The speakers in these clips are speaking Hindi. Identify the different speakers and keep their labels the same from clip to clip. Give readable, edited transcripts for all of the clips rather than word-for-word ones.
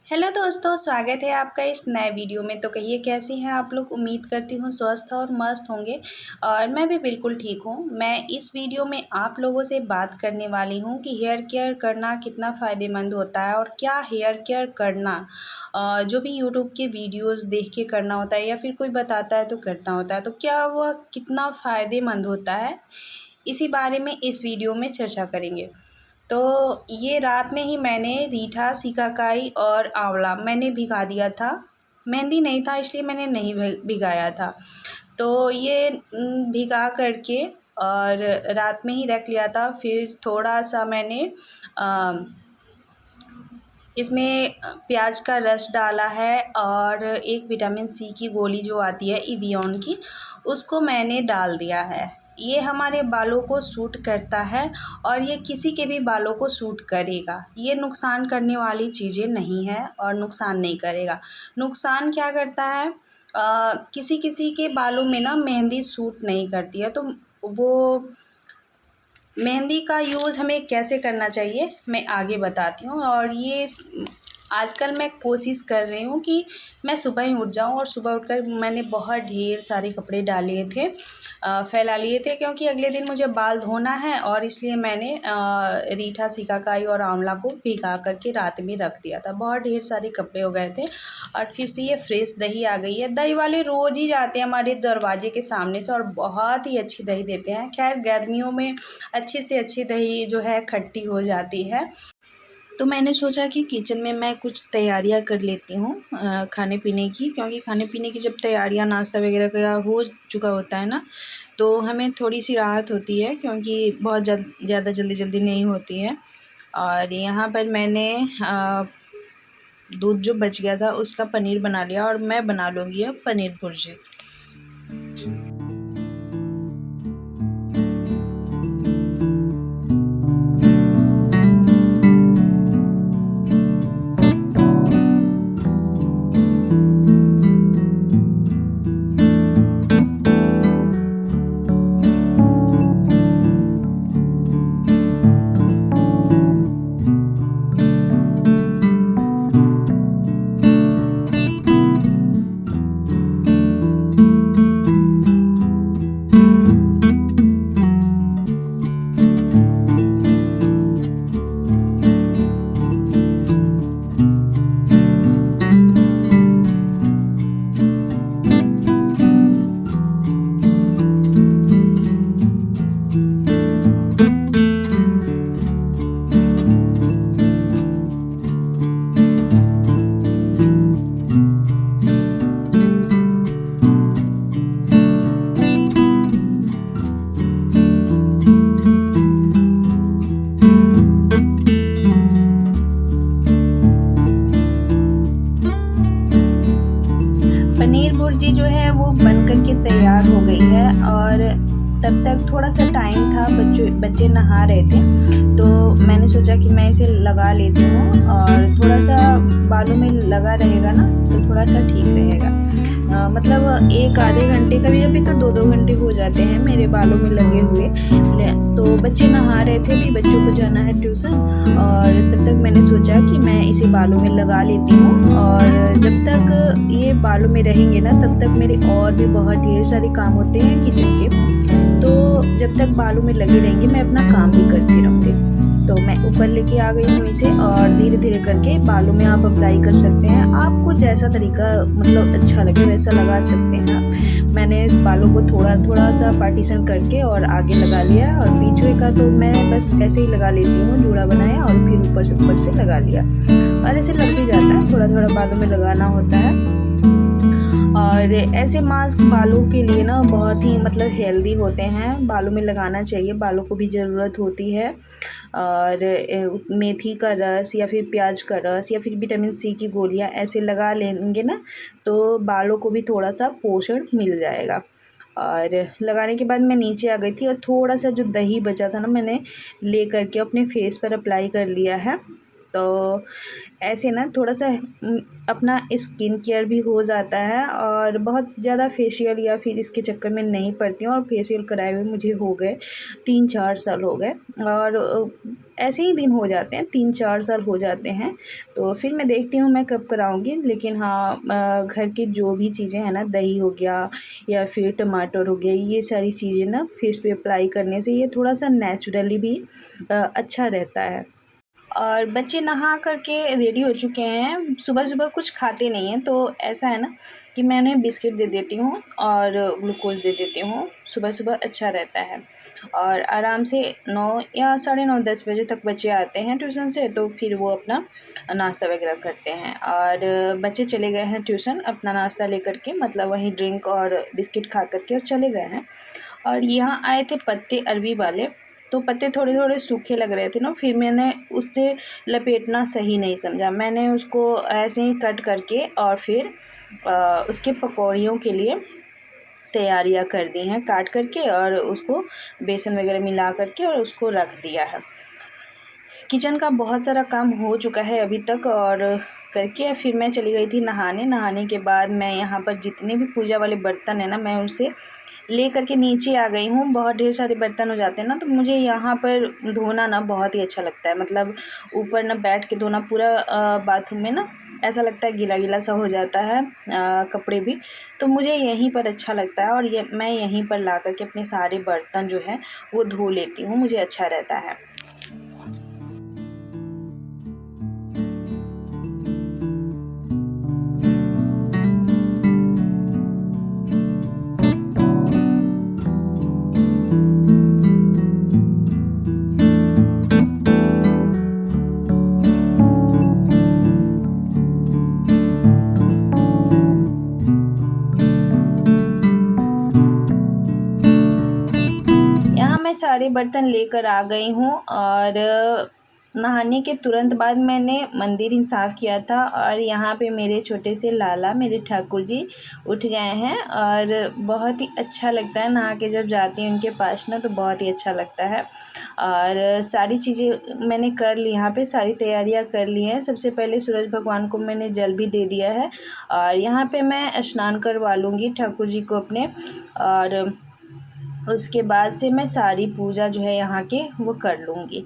Speaker 1: हेलो दोस्तों, स्वागत है आपका इस नए वीडियो में। तो कहिए कैसी हैं आप लोग। उम्मीद करती हूँ स्वस्थ और मस्त होंगे और मैं भी बिल्कुल ठीक हूँ। मैं इस वीडियो में आप लोगों से बात करने वाली हूँ कि हेयर केयर करना कितना फ़ायदेमंद होता है और क्या हेयर केयर करना जो भी यूट्यूब के वीडियोस देख के करना होता है या फिर कोई बताता है तो करना होता है, तो क्या वह कितना फ़ायदेमंद होता है, इसी बारे में इस वीडियो में चर्चा करेंगे। तो ये रात में ही मैंने रीठा, सिकाकाई और आंवला मैंने भिगा दिया था। मेहंदी नहीं था इसलिए मैंने नहीं भिगाया था। तो ये भिगा करके और रात में ही रख लिया था। फिर थोड़ा-सा मैंने अ, इसमें प्याज का रस डाला है और एक विटामिन सी की गोली जो आती है इवियन की, उसको मैंने डाल दिया है। ये हमारे बालों को सूट करता है और ये किसी के भी बालों को सूट करेगा। ये नुकसान करने वाली चीज़ें नहीं है और नुकसान नहीं करेगा। नुकसान क्या करता है, किसी किसी के बालों में ना मेहंदी सूट नहीं करती है, तो वो मेहंदी का यूज़ हमें कैसे करना चाहिए मैं आगे बताती हूँ। और ये आजकल मैं कोशिश कर रही हूँ कि मैं सुबह ही उठ जाऊँ, और सुबह उठकर मैंने बहुत ढेर सारे कपड़े डाले थे, फैला लिए थे, क्योंकि अगले दिन मुझे बाल धोना है और इसलिए मैंने रीठा, सिकाकाई और आंवला को भिगा करके रात में रख दिया था। बहुत ढेर सारे कपड़े हो गए थे और फिर से ये फ्रेश दही आ गई है। दही वाले रोज़ ही जाते हैं हमारे दरवाजे के सामने से और बहुत ही अच्छी दही देते हैं। खैर गर्मियों में अच्छी से अच्छी दही जो है खट्टी हो जाती है। तो मैंने सोचा कि किचन में मैं कुछ तैयारियां कर लेती हूँ खाने पीने की, क्योंकि खाने पीने की जब तैयारियां नाश्ता वगैरह का हो चुका होता है ना, तो हमें थोड़ी सी राहत होती है, क्योंकि बहुत ज़्यादा जल्दी जल्दी नहीं होती है। और यहाँ पर मैंने दूध जो बच गया था उसका पनीर बना लिया और मैं बना लूँगी अब पनीर भुर्जी। पनीर भुर्जी जो है वो बन कर के तैयार हो गई है। और तब तक थोड़ा सा टाइम था, बच्चे नहा रहे थे, तो मैंने सोचा कि मैं इसे लगा लेती हूँ और थोड़ा सा बालों में लगा रहेगा ना तो थोड़ा सा ठीक रहेगा। मतलब एक आधे घंटे, कभी कभी तो 2-2 घंटे हो जाते हैं मेरे बालों में लगे हुए। तो बच्चे नहा रहे थे, भी बच्चों को जाना है ट्यूशन, और तब तक मैंने सोचा कि मैं इसे बालों में लगा लेती हूँ। और जब तक ये बालों में रहेंगे ना तब तक मेरे और भी बहुत ढेर सारे काम होते हैं किचन के, तो जब तक बालों में लगे रहेंगे मैं अपना काम भी करती रहूँगी। तो मैं ऊपर लेके आ गई हूँ इसे और धीरे धीरे करके बालों में आप अप्लाई कर सकते हैं। आपको जैसा तरीका मतलब अच्छा लगे वैसा लगा सकते हैं आप। मैंने बालों को थोड़ा थोड़ा सा पार्टीशन करके और आगे लगा लिया, और पीछे का तो मैं बस ऐसे ही लगा लेती हूँ, जूड़ा बनाया और फिर ऊपर से लगा लिया। और ऐसे लग भी जाता है, थोड़ा थोड़ा बालों में लगाना होता है। और ऐसे मास्क बालों के लिए ना बहुत ही मतलब हेल्दी होते हैं, बालों में लगाना चाहिए, बालों को भी ज़रूरत होती है। और मेथी का रस या फिर प्याज का रस या फिर विटामिन सी की गोलियां ऐसे लगा लेंगे ना तो बालों को भी थोड़ा सा पोषण मिल जाएगा। और लगाने के बाद मैं नीचे आ गई थी और थोड़ा सा जो दही बचा था ना मैंने ले करके अपने फेस पर अप्लाई कर लिया है। तो ऐसे ना थोड़ा सा अपना स्किन केयर भी हो जाता है, और बहुत ज़्यादा फेशियल या फिर इसके चक्कर में नहीं पड़ती हूँ। और फेशियल कराए हुए मुझे हो गए 3-4 साल हो गए, और ऐसे ही दिन हो जाते हैं, 3-4 साल हो जाते हैं। तो फिर मैं देखती हूँ मैं कब कराऊँगी। लेकिन हाँ, घर की जो भी चीज़ें हैं ना, दही हो गया या फिर टमाटर हो गया, ये सारी चीज़ें ना फेस पे अप्लाई करने से ये थोड़ा सा नेचुरली भी अच्छा रहता है। और बच्चे नहा करके रेडी हो चुके हैं। सुबह सुबह कुछ खाते नहीं हैं, तो ऐसा है ना कि मैं उन्हें बिस्किट दे देती हूँ और ग्लूकोज़ दे देती हूँ। सुबह सुबह अच्छा रहता है। और आराम से 9 या साढ़े 9 10 बजे तक बच्चे आते हैं ट्यूशन से, तो फिर वो अपना नाश्ता वगैरह करते हैं। और बच्चे चले गए हैं ट्यूशन अपना नाश्ता लेकर के, मतलब वहीं ड्रिंक और बिस्किट खा करके और चले गए हैं। और यहाँ आए थे पत्ते अरबी वाले, तो पत्ते थोड़े थोड़े सूखे लग रहे थे ना, फिर मैंने उससे लपेटना सही नहीं समझा। मैंने उसको ऐसे ही कट करके और फिर उसके पकौड़ियों के लिए तैयारियां कर दी हैं, काट करके और उसको बेसन वगैरह मिला करके और उसको रख दिया है। किचन का बहुत सारा काम हो चुका है अभी तक, और करके फिर मैं चली गई थी नहाने। नहाने के बाद मैं यहाँ पर जितने भी पूजा वाले बर्तन है ना, मैं उसे ले करके नीचे आ गई हूँ। बहुत ढेर सारे बर्तन हो जाते हैं ना, तो मुझे यहाँ पर धोना ना बहुत ही अच्छा लगता है। मतलब ऊपर ना बैठ के धोना, पूरा बाथरूम में ना ऐसा लगता है गीला गीला सा हो जाता है कपड़े भी, तो मुझे यहीं पर अच्छा लगता है। और ये मैं यहीं पर ला करके अपने सारे बर्तन जो है वो धो लेती हूँ, मुझे अच्छा रहता है। मैं सारे बर्तन लेकर आ गई हूँ, और नहाने के तुरंत बाद मैंने मंदिर ही साफ़ किया था। और यहाँ पे मेरे छोटे से लाला, मेरे ठाकुर जी उठ गए हैं, और बहुत ही अच्छा लगता है नहा के जब जाती हूँ उनके पास ना, तो बहुत ही अच्छा लगता है। और सारी चीज़ें मैंने कर ली, यहाँ पे सारी तैयारियाँ कर ली हैं। सबसे पहले सूरज भगवान को मैंने जल भी दे दिया है, और यहाँ पे मैं स्नान करवा लूँगी ठाकुर जी को अपने, और उसके बाद से मैं सारी पूजा जो है यहाँ के वो कर लूँगी।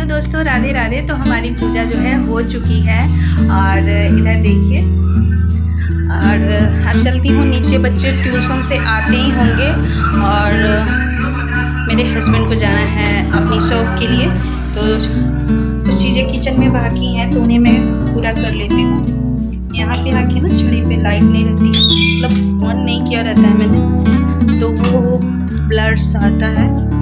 Speaker 1: दोस्तों राधे राधे। तो हमारी पूजा जो है हो चुकी है, और इधर देखिए, और अब चलती हूँ नीचे। बच्चे ट्यूशन से आते ही होंगे, और मेरे हस्बैंड को जाना है अपनी शॉप के लिए, तो कुछ चीज़ें किचन में बाकी हैं तो उन्हें मैं पूरा कर लेती हूँ। यहाँ पे आके ना सीढ़ी पे लाइट नहीं रहती, मतलब ऑन नहीं किया रहता है मैंने, तो वो ब्लर्स आता है।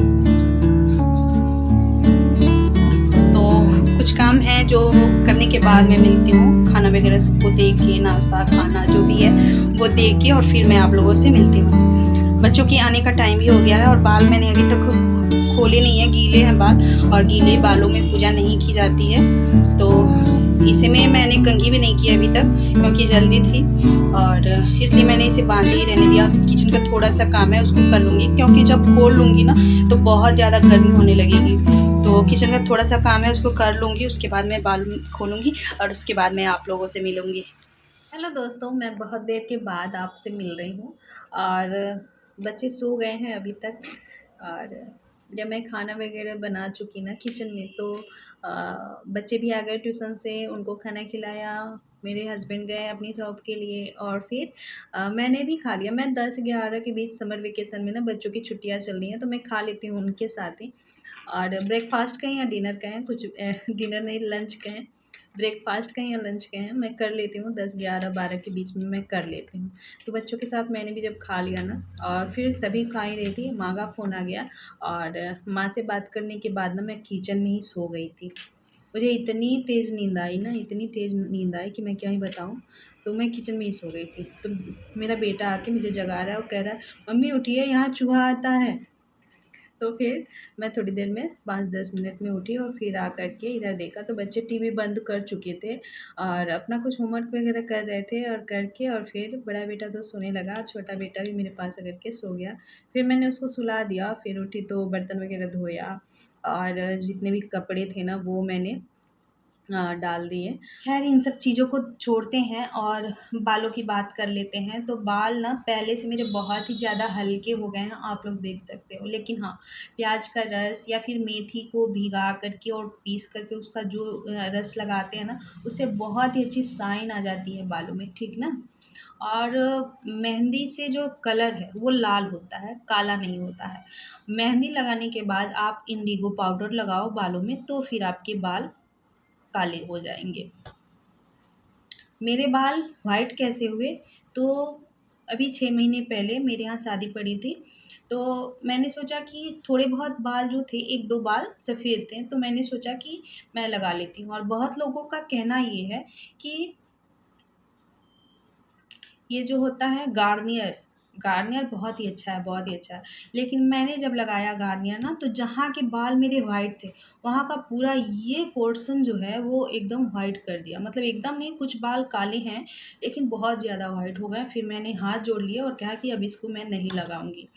Speaker 1: कुछ काम है जो करने के बाद मैं मिलती हूँ, खाना वगैरह सबको दे के, नाश्ता खाना जो भी है वो दे के, और फिर मैं आप लोगों से मिलती हूँ। बच्चों की आने का टाइम भी हो गया है, और बाल मैंने अभी तक खोले नहीं है, गीले हैं बाल, और गीले बालों में पूजा नहीं की जाती है, तो इसे में मैंने कंघी भी नहीं की अभी तक क्योंकि जल्दी थी, और इसलिए मैंने इसे बांधे ही रहने दिया। किचन का थोड़ा सा काम है उसको कर लूँगी, क्योंकि जब खोल लूँगी ना तो बहुत ज़्यादा गर्मी होने लगेगी, तो तो किचन का थोड़ा सा काम है, उसको कर लूँगी, उसके बाद मैं बाल खोलूँगी और उसके बाद मैं आप लोगों से मिलूँगी। हेलो दोस्तों, मैं बहुत देर के बाद आपसे मिल रही हूँ और बच्चे सो गए हैं अभी तक। और जब मैं खाना वगैरह बना चुकी ना किचन में, तो बच्चे भी आ गए ट्यूशन से, उनको खाना खिलाया, मेरे हस्बैंड गए अपनी जॉब के लिए और फिर मैंने भी खा लिया। मैं 10-11 के बीच समर वेकेशन में ना बच्चों की छुट्टियाँ चल रही हैं, तो मैं खा लेती हूँ उनके साथ ही। और ब्रेकफ़ास्ट कहें या डिनर कहें, कुछ डिनर नहीं, लंच कहें, ब्रेकफ़ास्ट कहें या लंच कहें, मैं कर लेती हूँ 10-11-12 के बीच में मैं कर लेती हूँ। तो बच्चों के साथ मैंने भी जब खा लिया ना, और फिर तभी खा ही रही थी, माँ का फ़ोन आ गया और माँ से बात करने के बाद ना मैं किचन में ही सो गई थी। मुझे इतनी तेज़ नींद आई ना, इतनी तेज़ नींद आई कि मैं क्या ही बताऊँ। तो मैं किचन में ही सो गई थी। तो मेरा बेटा आके मुझे जगा रहा है और कह रहा है, "मम्मी उठिए, यहाँ चूहा आता है।" तो फिर मैं थोड़ी देर में 5-10 मिनट में उठी और फिर आ कर के इधर देखा तो बच्चे टीवी बंद कर चुके थे और अपना कुछ होमवर्क वगैरह कर रहे थे, और करके और फिर बड़ा बेटा तो सोने लगा और छोटा बेटा भी मेरे पास आकर के सो गया। फिर मैंने उसको सुला दिया, फिर उठी तो बर्तन वगैरह धोया और जितने भी कपड़े थे ना वो मैंने डाल दिए। ख़ैर इन सब चीज़ों को छोड़ते हैं और बालों की बात कर लेते हैं। तो बाल ना पहले से मेरे बहुत ही ज़्यादा हल्के हो गए हैं, आप लोग देख सकते हो। लेकिन हाँ, प्याज का रस या फिर मेथी को भिगा कर के और पीस कर के उसका जो रस लगाते हैं ना, उससे बहुत ही अच्छी शाइन आ जाती है बालों में, ठीक ना? और मेहंदी से जो कलर है वो लाल होता है, काला नहीं होता है। मेहंदी लगाने के बाद आप इंडिगो पाउडर लगाओ बालों में, तो फिर आपके बाल काले हो जाएंगे। मेरे बाल वाइट कैसे हुए? तो अभी 6 महीने पहले मेरे यहाँ शादी पड़ी थी, तो मैंने सोचा कि थोड़े बहुत बाल जो थे, 1-2 बाल सफ़ेद थे, तो मैंने सोचा कि मैं लगा लेती हूँ। और बहुत लोगों का कहना ये है कि ये जो होता है गार्नियर, गार्नियर बहुत ही अच्छा है, बहुत ही अच्छा है। लेकिन मैंने जब लगाया गार्नियर ना, तो जहाँ के बाल मेरे वाइट थे, वहाँ का पूरा ये पोर्शन जो है वो एकदम वाइट कर दिया। मतलब एकदम नहीं, कुछ बाल काले हैं, लेकिन बहुत ज़्यादा वाइट हो गए। फिर मैंने हाथ जोड़ लिए और कहा कि अब इसको मैं नहीं लगाऊँगी।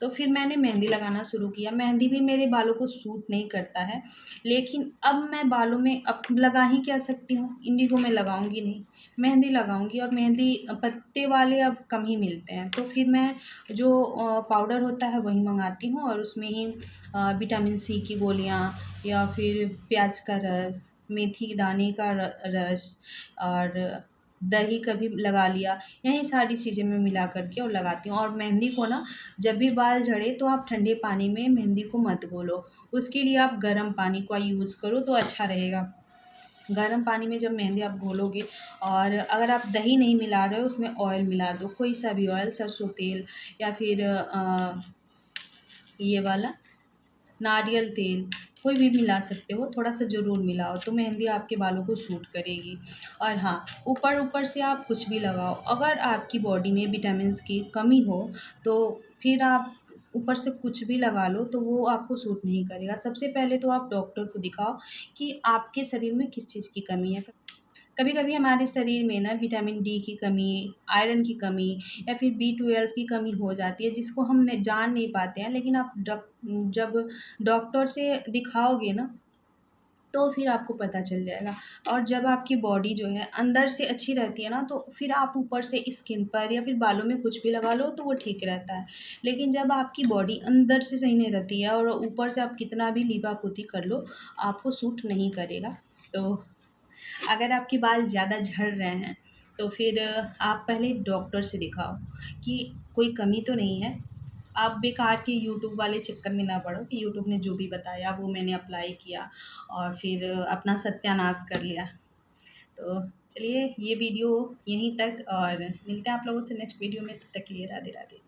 Speaker 1: तो फिर मैंने मेहंदी लगाना शुरू किया। मेहंदी भी मेरे बालों को सूट नहीं करता है, लेकिन अब मैं बालों में अब लगा ही क्या सकती हूँ, इंडिगो में लगाऊँगी नहीं, मेहंदी लगाऊँगी। और मेहंदी पत्ते वाले अब कम ही मिलते हैं, तो फिर मैं जो पाउडर होता है वही मँगाती हूँ और उसमें ही विटामिन सी की गोलियाँ या फिर प्याज का रस, मेथी के दाने का रस और दही कभी लगा लिया। यही सारी चीज़ें मैं मिला कर के और लगाती हूँ। और मेहंदी को ना, जब भी बाल झड़े तो आप ठंडे पानी में मेहंदी को मत घोलो, उसके लिए आप गर्म पानी का यूज़ करो तो अच्छा रहेगा। गर्म पानी में जब मेहंदी आप घोलोगे, और अगर आप दही नहीं मिला रहे हो, उसमें ऑयल मिला दो, कोई सा भी ऑयल, सरसों तेल या फिर ये वाला नारियल तेल, कोई भी मिला सकते हो, थोड़ा-सा ज़रूर मिलाओ, तो मेहंदी आपके बालों को सूट करेगी। और हाँ, ऊपर-ऊपर से आप कुछ भी लगाओ, अगर आपकी बॉडी में विटामिन्स की कमी हो, तो फिर आप ऊपर से कुछ भी लगा लो, तो वो आपको सूट नहीं करेगा। सबसे पहले तो आप डॉक्टर को दिखाओ कि आपके शरीर में किस चीज़ की कमी है। कभी-कभी हमारे शरीर में ना विटामिन डी की कमी, आयरन की कमी या फिर बी12 की कमी हो जाती है, जिसको हम जान नहीं पाते हैं। लेकिन आप जब डॉक्टर से दिखाओगे ना, तो फिर आपको पता चल जाएगा। और जब आपकी बॉडी जो है अंदर से अच्छी रहती है ना, तो फिर आप ऊपर से स्किन पर या फिर बालों में कुछ भी लगा लो तो वो ठीक रहता है। लेकिन जब आपकी बॉडी अंदर से सही नहीं रहती है और ऊपर से आप कितना भी लीपा-पोती कर लो, आपको सूट नहीं करेगा। तो अगर आपके बाल ज़्यादा झड़ रहे हैं, तो फिर आप पहले डॉक्टर से दिखाओ कि कोई कमी तो नहीं है। आप बेकार के यूट्यूब वाले चक्कर में ना पड़ो कि यूट्यूब ने जो भी बताया वो मैंने अप्लाई किया और फिर अपना सत्यानाश कर लिया। तो चलिए, ये वीडियो यहीं तक, और मिलते हैं आप लोगों से नेक्स्ट वीडियो में। तब तक के लिए राधे राधे।